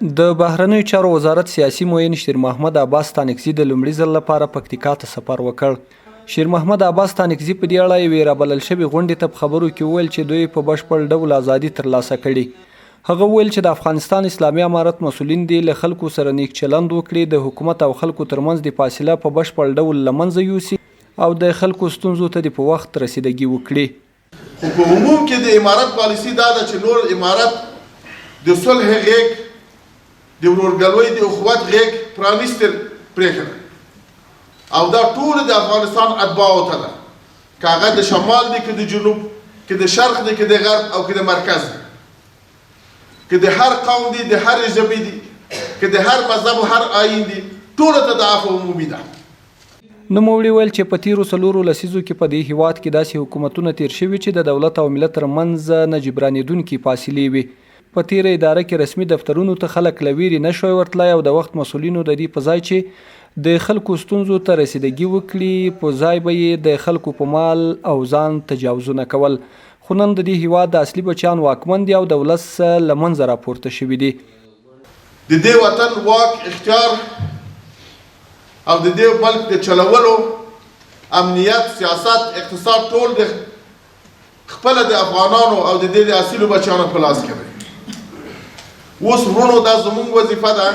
د بهرنیو چارو وزارت سیاسي معین شیر محمد عباس ستانکزي د لومړي ځل لپاره پکتیکا ته سفر وکړ. شیر محمد عباس ستانکزي په دې اړه یوې رابلل شوې غونډې ته په خبرو کې وویل چې دوی په بشپړ ډول ازادي ترلاسه کړې. هغه وویل چې د افغانستان اسلامي امارت مسؤلین دي له خلکو سره نیک چلند وکړي، د حکومت او خلکو ترمنځ د فاصله په بشپړ ډول له منځه یوسي او د خلکو ستونزو ته د په وخت رسیدګي وکړي. خو په عموم کې د امارت پالیسي دا ده چې نور امارت د صلح غېږ د ورورګلوۍ د اخوت غېږ پرانیستل پرېښوده او دا ټول د افغانستان اتباعو ته ده، که هغه د شمال دی، که د جنوب، که د شرق دی، که د غرب او که د مرکز دی، که د هر قوم دی، د هر ژبې دی، که د هر مذهب او هر آیین دی، ټولو ته د عفو عمومي ده. نوموړي ویل چې په تیرو 4 لسیزو کې په دې هیواد کې داسې حکومتونه تیر شوي چې د دولت او ملت ترمنځ نه جبرانېدونکې فاصلې وي. په تیره اداره کې رسمي دفترونو ته خلک له ویرې نه شوی ورتلی او د وخت مسؤلینو د دې په ځای چې د خلکو ستونزو ته رسیدګي وکړي، په ځای به یې د خلکو په مال او ځان تجاوزونه کول. خو نن د دې هیواد د اصلي بچیان واکمن دي او د ولس له منځه راپورته شوي دي. د دې وطن واک، اختیار او د دې ملک د چلولو امنیت، سیاست، اقتصاد ټول د خپله د افغانانو او د دې د اصلو بچیانو په لاس کې دی. اوس ورونو دا زموږ وظیفه ده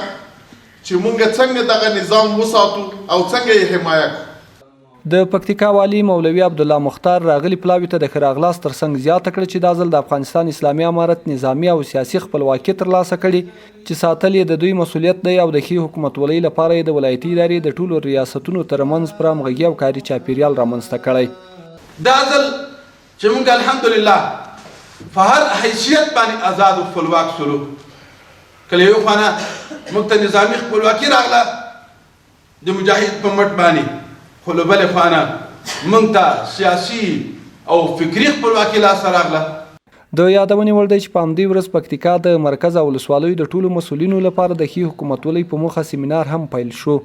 چې موږ څنګه دغه نظام وساتو او څنګه یې حمایه کړو. د پکتیکا والي مولوي عبدالله مختار راغلي پلاوي ته د ښه راغلاست ترڅنګ زیاته کړه چې دا ځل د افغانستان اسلامي امارت نظامي او سیاسي خپلواکي ترلاسه کړي چې ساتل یې د دوی مسؤلیت دی او د ښې حکومتولۍ لپاره یې د ولایتي ادارې د ټولو ریاستونو ترمنځ پر همغږي او کاري چاپیریال رامنځته کړی. دا ځل چې موږ الحمدلله په هر حیثیت باندې آزاد او خپلواک شولو. کله یو خانه موږ ته نظامي خپلواکي راغله د مجاهد په مټ باندې، خو له بلې خانه موږ ته سیاسي او فکري خپلواکي لاسته راغله. د یادونې وړ دی چې په همدې ورځ پکتیکا د مرکز او ولسوالیو د ټولو مسؤلینو لپاره د ښې حکومتولۍ په موخه سیمینار هم پیل شو.